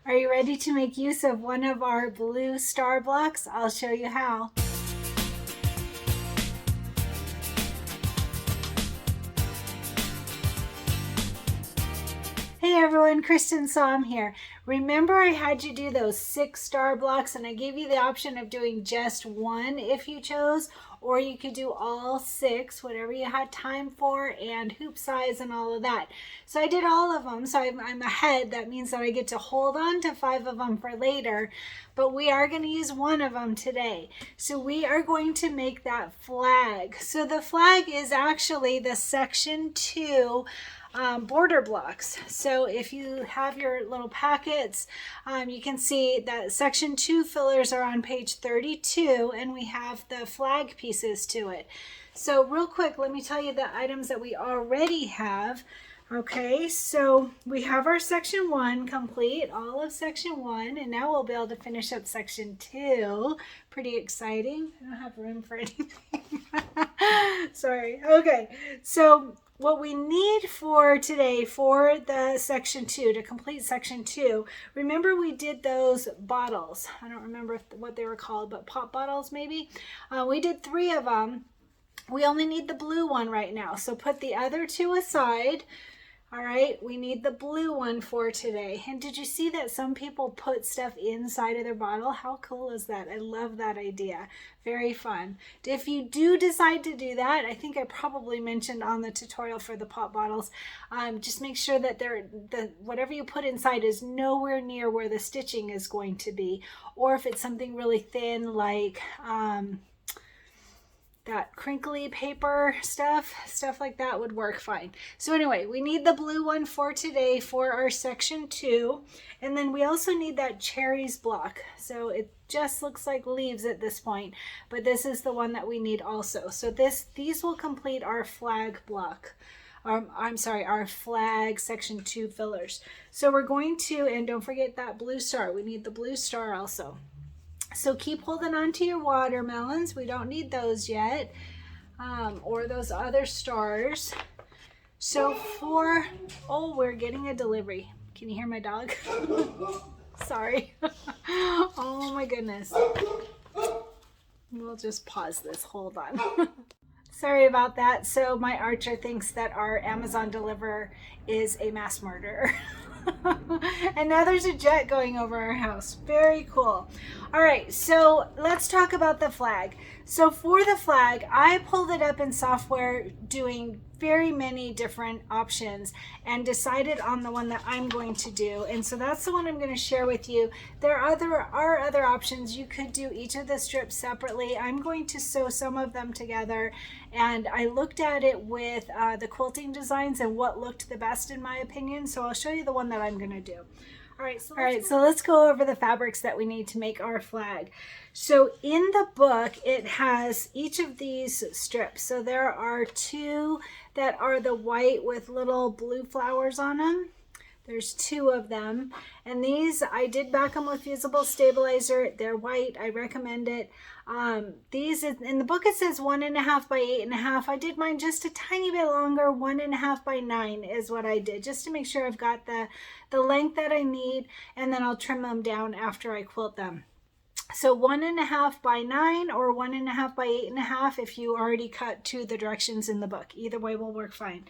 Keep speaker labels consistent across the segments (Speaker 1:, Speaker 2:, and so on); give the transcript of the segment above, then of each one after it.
Speaker 1: Are you ready to make use of one of our blue star blocks? I'll show you how. Hey everyone, Cristin Som here. Remember I had you do those 6 star blocks and I gave you the option of doing just one if you chose, or you could do all 6, whatever you had time for, and hoop size and all of that. So I did all of them, so I'm ahead. That means that I get to hold on to 5 of them for later, but we are going to use one of them today. So we are going to make that flag. So the flag is actually the section 2 border blocks. So if you have your little packets, you can see that section 2 fillers are on page 32 and we have the flag pieces to it. So real quick, let me tell you the items that we already have. Okay, so we have our section 1 complete, all of section 1, and now we'll be able to finish up section 2. Pretty exciting. I don't have room for anything. Sorry. Okay, so what we need for today for the section 2, to complete section 2, remember we did those bottles. I don't remember what they were called, but pop bottles maybe. We did 3 of them. We only need the blue one right now, so put the other 2 aside. All right, we need the blue one for today. And did you see that some people put stuff inside of their bottle? How cool is that? I love that idea. Very fun. If you do decide to do that, I think I probably mentioned on the tutorial for the pop bottles, just make sure that whatever you put inside is nowhere near where the stitching is going to be. Or if it's something really thin like that crinkly paper stuff like that would work fine. So anyway, we need the blue one for today for our section 2, and then we also need that cherries block. So it just looks like leaves at this point, but this is the one that we need also. So these will complete our flag block. Our flag section 2 fillers. So we're going to, and don't forget that blue star. We need the blue star also. So keep holding on to your watermelons. We don't need those yet, or those other stars. So we're getting a delivery. Can you hear my dog? Sorry. Oh my goodness. We'll just pause this. Hold on. Sorry about that. So my Archer thinks that our Amazon deliverer is a mass murderer. And now there's a jet going over our house. Very cool. All right, so let's talk about the flag. So for the flag, I pulled it up in software doing very many different options and decided on the one that I'm going to do. And so that's the one I'm going to share with you. There are other options. You could do each of the strips separately. I'm going to sew some of them together, and I looked at it with the quilting designs and what looked the best in my opinion. So I'll show you the one that I'm going to do. All right, so let's go over the fabrics that we need to make our flag. So in the book, it has each of these strips. So there are 2 that are the white with little blue flowers on them. There's 2 of them. And these, I did back them with Fusible Stabilizer. They're white. I recommend it. These, in the book, it says 1.5 by 8.5. I did mine just a tiny bit longer. 1.5 by 9 is what I did, just to make sure I've got the length that I need, and then I'll trim them down after I quilt them. So 1.5 by 9 or 1.5 by 8.5 if you already cut to the directions in the book. Either way will work fine.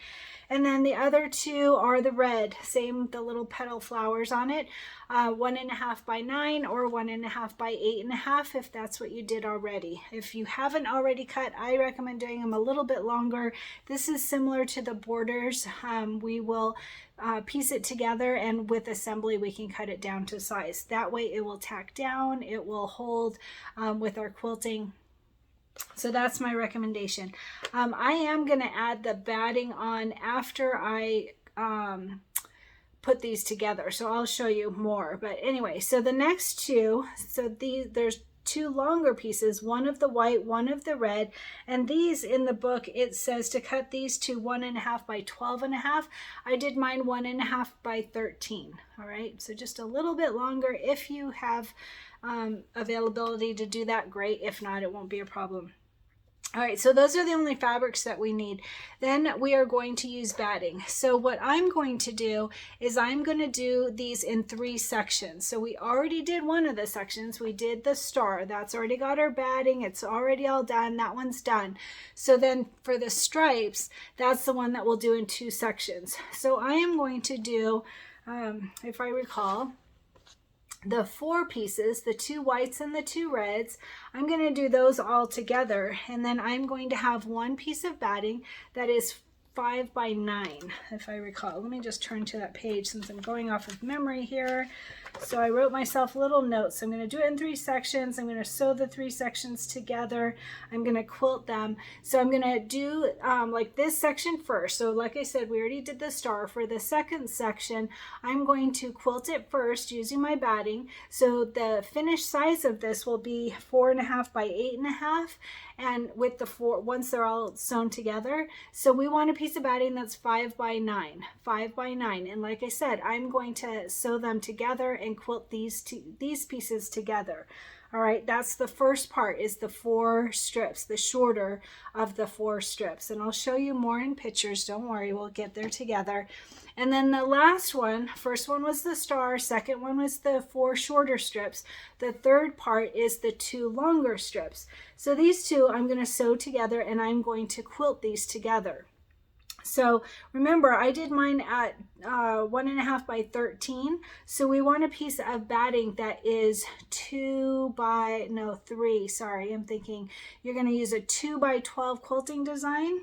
Speaker 1: And then the other 2 are the red, same, the little petal flowers on it. 1.5 by 9 or 1.5 by 8.5 if that's what you did already. If you haven't already cut, I recommend doing them a little bit longer. This is similar to the borders. We will piece it together, and with assembly we can cut it down to size. That way it will tack down, it will hold with our quilting. So that's my recommendation. I am going to add the batting on after I put these together, so I'll show you more. But anyway, so the next 2, so there's 2 longer pieces, one of the white, one of the red, and these in the book it says to cut these to 1.5 by 12.5. I did mine 1.5 by 13. All right, so just a little bit longer. If you have availability to do that, great. If not, it won't be a problem. All right, so those are the only fabrics that we need. Then we are going to use batting. So what I'm going to do is I'm going to do these in 3 sections. So we already did one of the sections. We did the star. That's already got our batting. It's already all done. That one's done. So then for the stripes, that's the one that we'll do in 2 sections. So I am going to do, if I recall, the 4 pieces, the 2 whites and the 2 reds. I'm going to do those all together, and then I'm going to have 1 piece of batting that is 5 by 9, if I recall. Let me just turn to that page since I'm going off of memory here. So I wrote myself little notes. I'm going to do it in 3 sections. I'm going to sew the 3 sections together. I'm going to quilt them. So I'm going to do like this section first. So like I said, we already did the star. For the second section, I'm going to quilt it first using my batting. So the finished size of this will be 4.5 by 8.5. And with the 4, once they're all sewn together. So we want a piece of batting that's 5 by 9, 5 by 9. And like I said, I'm going to sew them together and quilt these pieces together. All right, that's the first part, is the 4 strips, the shorter of the 4 strips. And I'll show you more in pictures. Don't worry, we'll get there together. And then the last one, first one was the star, second one was the 4 shorter strips. The third part is the 2 longer strips. So these 2 I'm going to sew together, and I'm going to quilt these together. So remember, I did mine at 1.5 by 13. So we want a piece of batting that is 3. Sorry, I'm thinking you're going to use a 2 by 12 quilting design.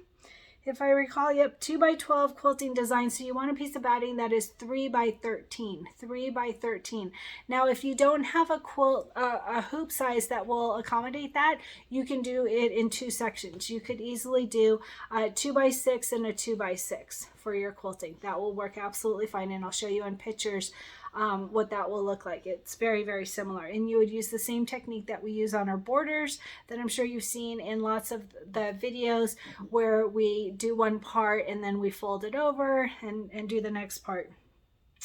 Speaker 1: If I recall, yep, 2 by 12 quilting design. So you want a piece of batting that is 3 by 13, 3 by 13. Now, if you don't have a quilt, a hoop size that will accommodate that, you can do it in 2 sections. You could easily do a 2 by 6 and a 2 by 6 for your quilting. That will work absolutely fine, and I'll show you in pictures what that will look like. It's very, very similar, and you would use the same technique that we use on our borders that I'm sure you've seen in lots of the videos, where we do one part and then we fold it over and do the next part.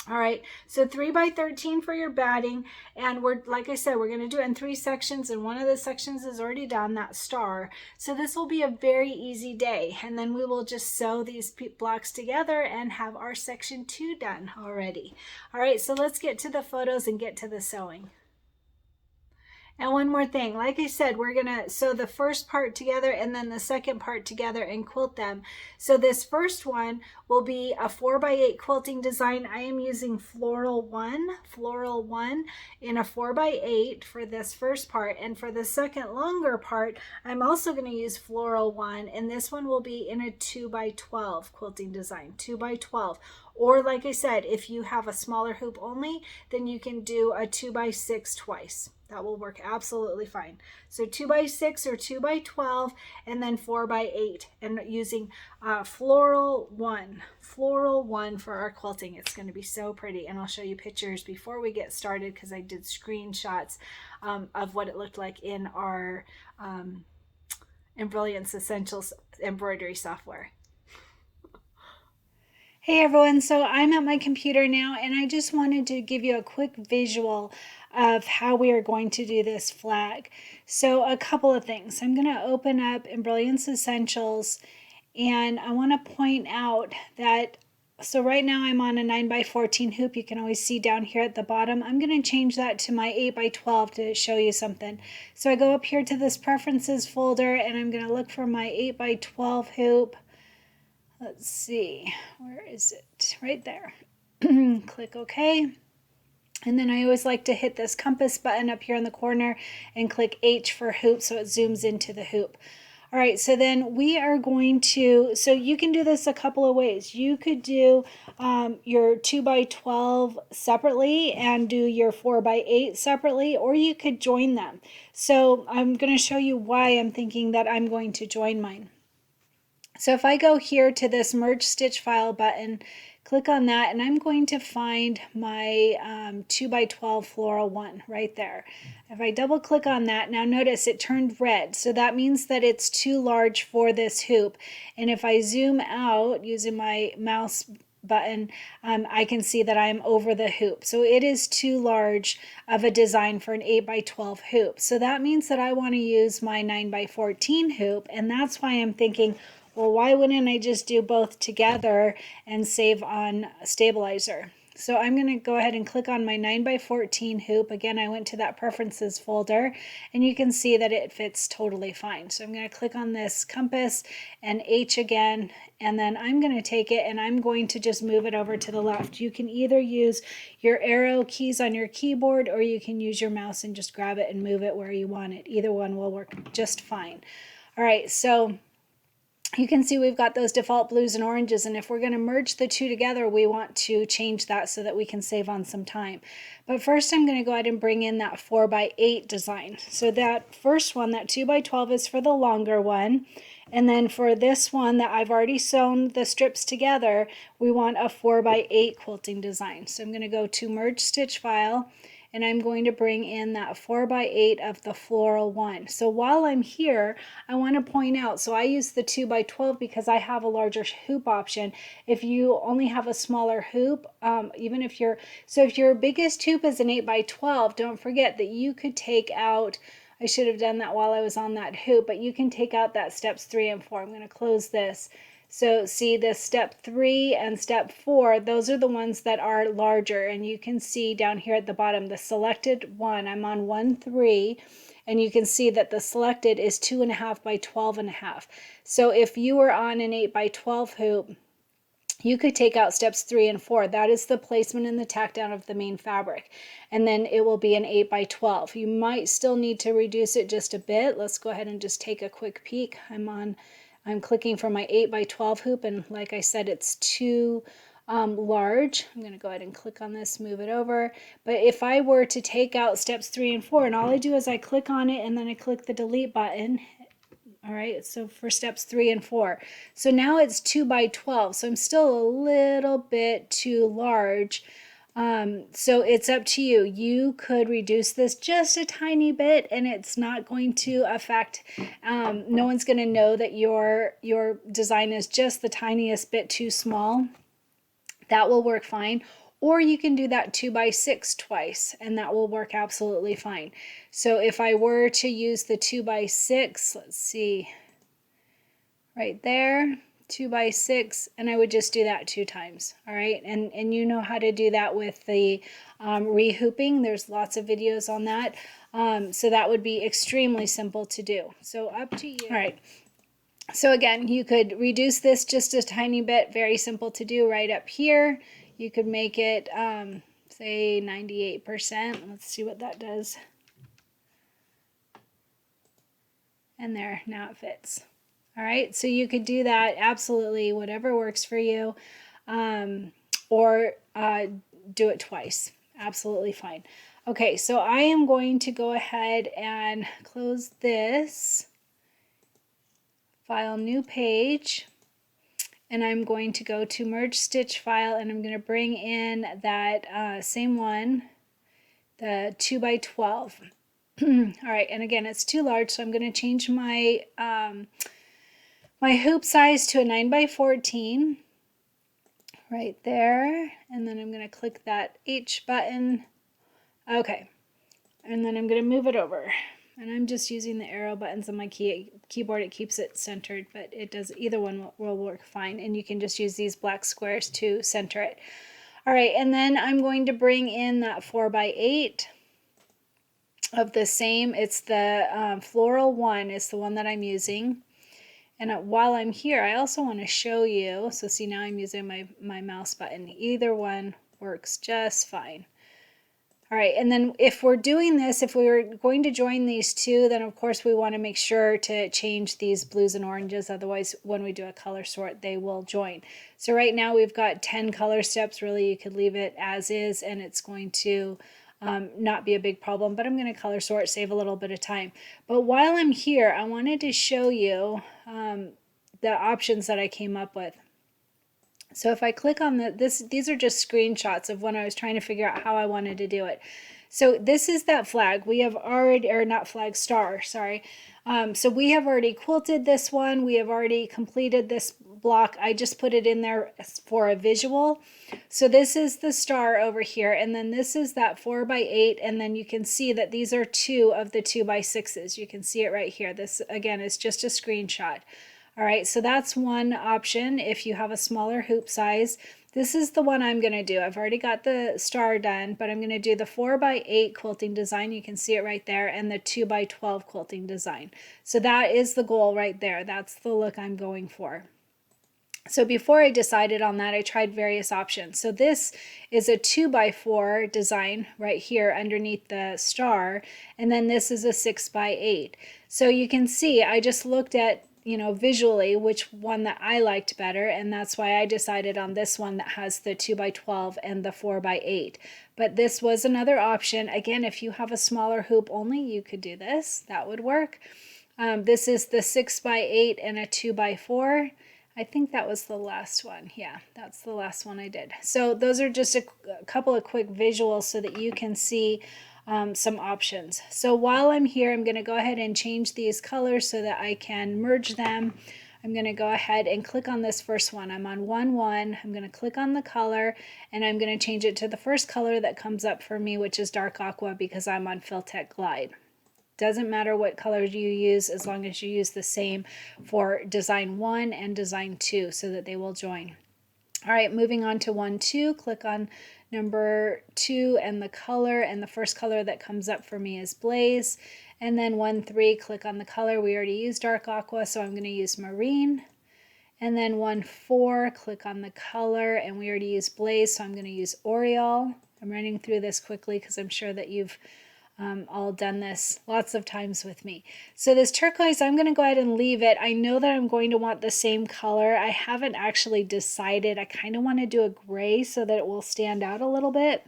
Speaker 1: All right, so 3 by 13 for your batting, and we're, like I said, we're going to do it in 3 sections, and one of the sections is already done, that star. So this will be a very easy day, and then we will just sew these blocks together and have our section 2 done already. All right, so let's get to the photos and get to the sewing. And one more thing, like I said, we're going to sew the first part together and then the second part together and quilt them. So this first one will be a 4 by 8 quilting design. I am using floral 1 in a 4 by 8 for this first part. And for the second longer part, I'm also going to use floral 1, and this one will be in a 2 by 12 quilting design, 2 by 12. Or like I said, if you have a smaller hoop only, then you can do a 2 by 6 twice. That will work absolutely fine. So 2 by 6 or 2 by 12, and then 4 by 8, and using floral 1 for our quilting. It's going to be so pretty, and I'll show you pictures before we get started, because I did screenshots of what it looked like in our Embellishment Essentials embroidery software. Hey everyone, so I'm at my computer now, and I just wanted to give you a quick visual of how we are going to do this flag. So a couple of things. I'm going to open up Embellishment Essentials, and I want to point out that, so right now I'm on a 9 by 14 hoop. You can always see down here at the bottom. I'm going to change that to my 8 by 12 to show you something. So I go up here to this preferences folder, and I'm going to look for my 8 by 12 hoop. Let's see, where is it? Right there. Click OK. And then I always like to hit this compass button up here in the corner and click H for hoop, so it zooms into the hoop. All right, so then we are going to, so you can do this a couple of ways. You could do your 2 by 12 separately and do your 4 by 8 separately, or you could join them. So I'm going to show you why I'm thinking that I'm going to join mine. So if I go here to this merge stitch file button, click on that, and I'm going to find my 2 by 12 floral 1 right there. If I double click on that, now notice it turned red, so that means that it's too large for this hoop. And if I zoom out using my mouse button, I can see that I'm over the hoop. So it is too large of a design for an 8x12 hoop. So that means that I want to use my 9x14 hoop, and that's why I'm thinking, well, why wouldn't I just do both together and save on stabilizer? So I'm going to go ahead and click on my 9x14 hoop. Again, I went to that preferences folder, and you can see that it fits totally fine. So I'm going to click on this compass and H again, and then I'm going to take it and I'm going to just move it over to the left. You can either use your arrow keys on your keyboard, or you can use your mouse and just grab it and move it where you want it. Either one will work just fine. All right, so you can see we've got those default blues and oranges, and if we're going to merge the two together, we want to change that so that we can save on some time. But first I'm going to go ahead and bring in that 4x8 design. So that first one, that 2x12, is for the longer one. And then for this one that I've already sewn the strips together, we want a 4x8 quilting design. So I'm going to go to merge stitch file, and I'm going to bring in that 4x8 of the floral one. So while I'm here, I want to point out, so I use the 2x12 because I have a larger hoop option. If you only have a smaller hoop, if your biggest hoop is an 8x12, don't forget that you could take out, I should have done that while I was on that hoop, but you can take out that steps 3 and 4. I'm going to close this. So see this step 3 and step 4, those are the ones that are larger, and you can see down here at the bottom, the selected one, I'm on 1-3, and you can see that the selected is 2.5 by 12.5. So if you were on an 8x12 hoop, you could take out steps 3 and 4. That is the placement and the tack down of the main fabric. And then it will be an 8x12. You might still need to reduce it just a bit. Let's go ahead and just take a quick peek. I'm clicking for my 8x12 hoop, and like I said, it's too large. I'm going to go ahead and click on this, move it over. But if I were to take out steps 3 and 4, and all I do is I click on it and then I click the delete button. All right, so for steps 3 and 4. So now it's 2x12, so I'm still a little bit too large. So it's up to you. You could reduce this just a tiny bit, and it's not going to affect, no one's going to know that your design is just the tiniest bit too small. That will work fine. Or you can do that 2x6 twice, and that will work absolutely fine. So if I were to use the 2x6, let's see, right there, 2x6, and I would just do that 2 times. All right, and you know how to do that with the rehooping. There's lots of videos on that. So that would be extremely simple to do. So up to you. All right. So again, you could reduce this just a tiny bit. Very simple to do right up here. You could make it, say, 98%. Let's see what that does. And there, now it fits. All right, so you could do that absolutely, whatever works for you, or do it twice. Absolutely fine. Okay, so I am going to go ahead and close this, file new page, and I'm going to go to merge stitch file, and I'm going to bring in that same one, the 2x12. All right, and again, it's too large, so I'm going to change my my hoop size to a 9x14 right there, and then I'm going to click that H button. Okay, and then I'm going to move it over, and I'm just using the arrow buttons on my keyboard. It keeps it centered, but it does, either one will work fine, and you can just use these black squares to center it. All right, and then I'm going to bring in that 4x8 of the same, it's the floral one, is the one that I'm using. And while I'm here, I also want to show you, so see, now I'm using my mouse button. Either one works just fine. All right, and then if we're doing this, if we were going to join these two, then of course we want to make sure to change these blues and oranges, otherwise when we do a color sort, they will join. So right now we've got 10 color steps. Really, you could leave it as is, and it's going to not be a big problem, but I'm going to color sort, save a little bit of time. But while I'm here, I wanted to show you the options that I came up with. So if I click on these are just screenshots of when I was trying to figure out how I wanted to do it. So this is that flag. We have already, or not flag, star, sorry. So we have already quilted this one. We have already completed this block. I just put it in there for a visual. So this is the star over here, and then this is that 4x8, and then you can see that these are 2 of the 2x6s. You can see it right here. This again is just a screenshot. All right, so that's one option if you have a smaller hoop size. This is the one I'm going to do. I've already got the star done, but I'm going to do the 4x8 quilting design. You can see it right there, and the 2x12 quilting design. So that is the goal right there. That's the look I'm going for. So before I decided on that, I tried various options. So this is a 2x4 design right here underneath the star, and then this is a 6x8. So you can see I just looked at, you know, visually which one that I liked better, and that's why I decided on this one that has the 2x12 and the 4x8. But this was another option. Again, if you have a smaller hoop only, you could do this. That would work. This is the 6x8 and a 2x4. I think that was the last one. Yeah, that's the last one I did. So those are just a couple of quick visuals so that you can see some options. So while I'm here, I'm going to go ahead and change these colors so that I can merge them. I'm going to go ahead and click on this first one. I'm on 1-1. I'm going to click on the color, and I'm going to change it to the first color that comes up for me, which is dark aqua, because I'm on Filtech Glide. Doesn't matter what colors you use as long as you use the same for design 1 and design 2 so that they will join. All right, moving on to 1-2, click on number 2 and the color, and the first color that comes up for me is Blaze. And then 1-3, click on the color. We already used dark aqua, so I'm going to use Marine. And then 1-4, click on the color, and we already used Blaze, so I'm going to use Oriole. I'm running through this quickly because I'm sure that you've all done this lots of times with me. So this turquoise, I'm going to go ahead and leave it. I know that I'm going to want the same color. I haven't actually decided. I kind of want to do a gray so that it will stand out a little bit.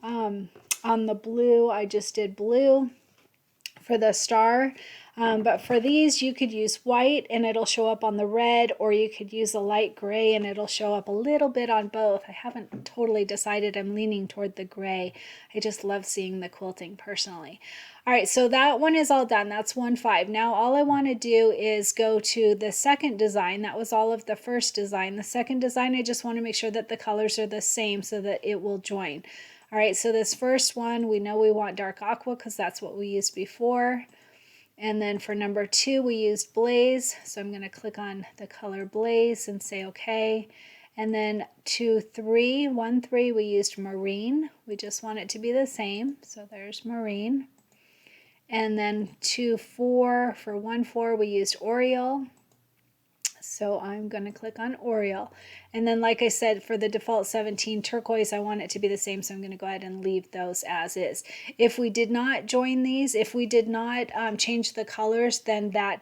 Speaker 1: On the blue, I just did blue for the star. But for these, you could use white and it'll show up on the red, or you could use a light gray and it'll show up a little bit on both. I haven't totally decided. I'm leaning toward the gray. I just love seeing the quilting personally. All right, so that one is all done. That's 1-5. Now all I want to do is go to the second design. That was all of the first design. The second design, I just want to make sure that the colors are the same so that it will join. All right, so this first one, we know we want dark aqua because that's what we used before. And then for number 2, we used Blaze. So I'm going to click on the color Blaze and say OK. And then 2-3, 1-3, we used Marine. We just want it to be the same. So there's Marine. And then 2-4, for 1-4, we used Oriole. So I'm going to click on Oriole. And then, like I said, for the default 17 turquoise, I want it to be the same, so I'm going to go ahead and leave those as is. If we did not join these, if we did not change the colors, then that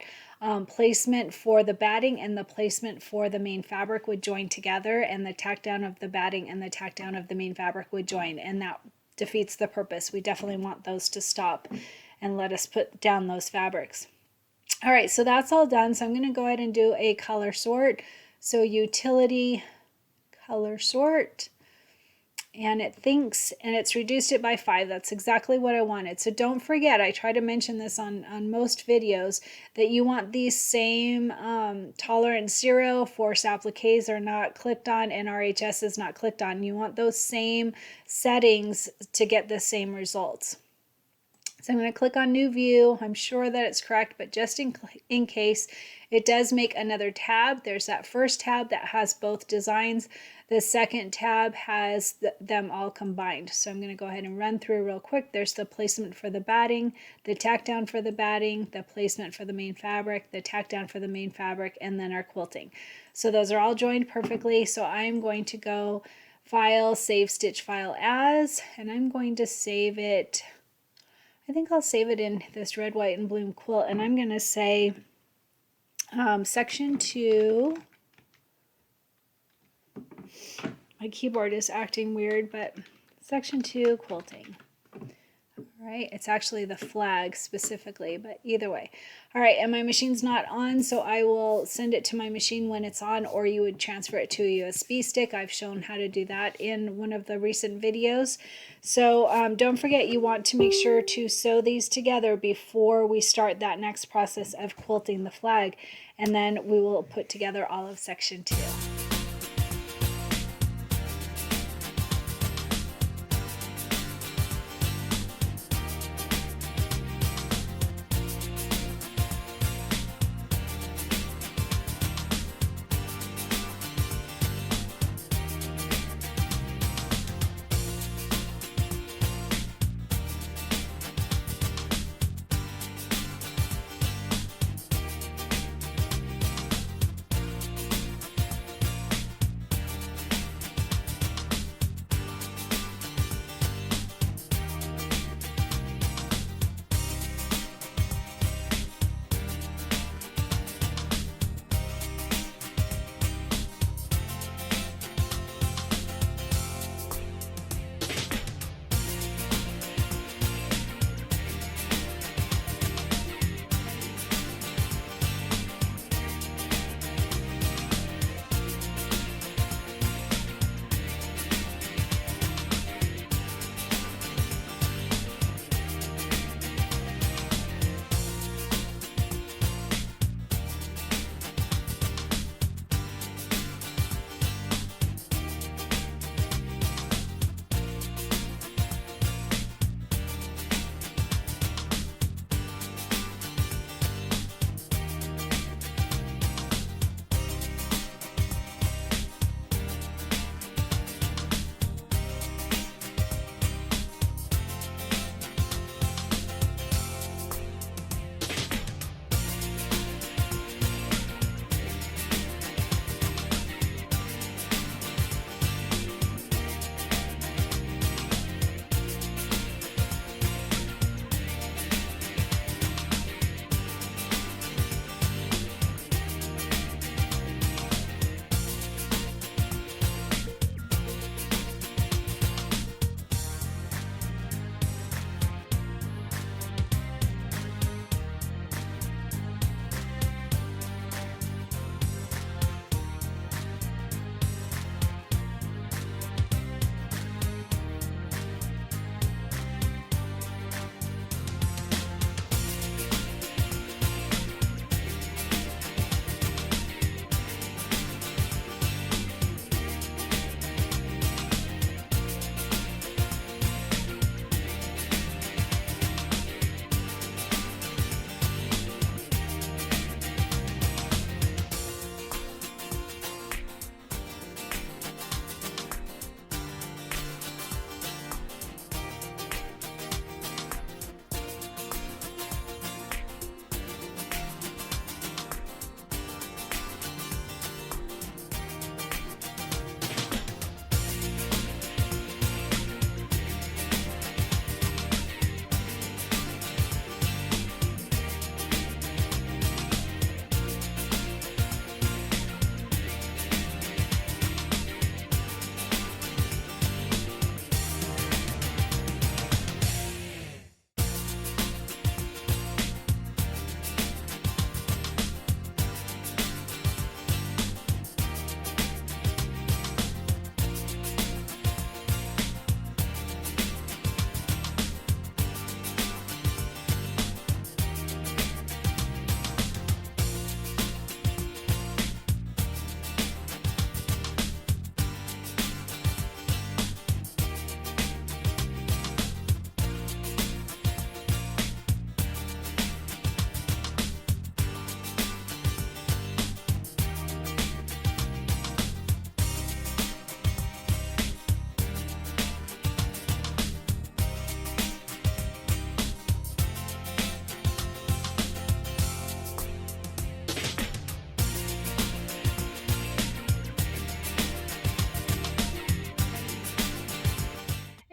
Speaker 1: placement for the batting and the placement for the main fabric would join together, and the tack down of the batting and the tack down of the main fabric would join, and that defeats the purpose. We definitely want those to stop and let us put down those fabrics. All right, so that's all done. So I'm going to go ahead and do a color sort. So utility color sort, and it thinks, and it's reduced it by 5. That's exactly what I wanted. So don't forget, I try to mention this on most videos, that you want these same tolerance 0, force appliques are not clicked on, and RHS is not clicked on. You want those same settings to get the same results. So I'm going to click on New View. I'm sure that it's correct, but just in case, it does make another tab. There's that first tab that has both designs. The second tab has them all combined. So I'm going to go ahead and run through real quick. There's the placement for the batting, the tack down for the batting, the placement for the main fabric, the tack down for the main fabric, and then our quilting. So those are all joined perfectly. So I'm going to go File, Save Stitch File As, and I'm going to save it. I think I'll save it in this red, white, and blue quilt, and I'm going to say section 2. My keyboard is acting weird, but section 2 quilting. All All right, it's actually the flag specifically, but either way. All right, and my machine's not on, so I will send it to my machine when it's on, or you would transfer it to a USB stick. I've shown how to do that in one of the recent videos. So don't forget, you want to make sure to sew these together before we start that next process of quilting the flag, and then we will put together all of section 2.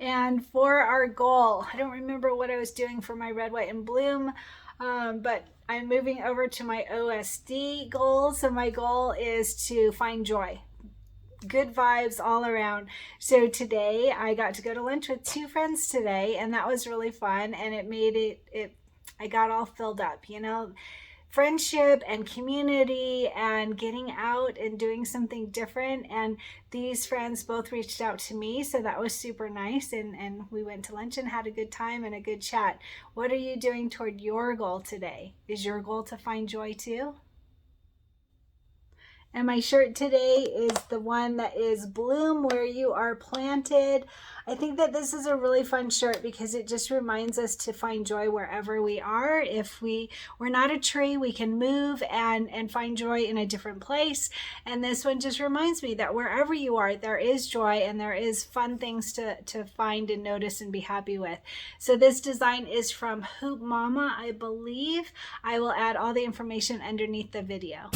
Speaker 1: And for our goal, I don't remember what I was doing for my red, white, and bloom, but I'm moving over to my OSD goal. So my goal is to find joy. good vibes all around. So today I got to go to lunch with 2 friends today, and that was really fun, and it made it I got all filled up, you know, friendship and community and getting out and doing something different. And these friends both reached out to me, so that was super nice, and we went to lunch and had a good time and a good chat. What are you doing toward your goal today? Is your goal to find joy too? And my shirt today is the one that is Bloom Where You Are Planted. I think that this is a really fun shirt because it just reminds us to find joy wherever we are. If we're not a tree, we can move and find joy in a different place. And this one just reminds me that wherever you are, there is joy and there is fun things to find and notice and be happy with. So this design is from Hoop Mama, I believe. I will add all the information underneath the video.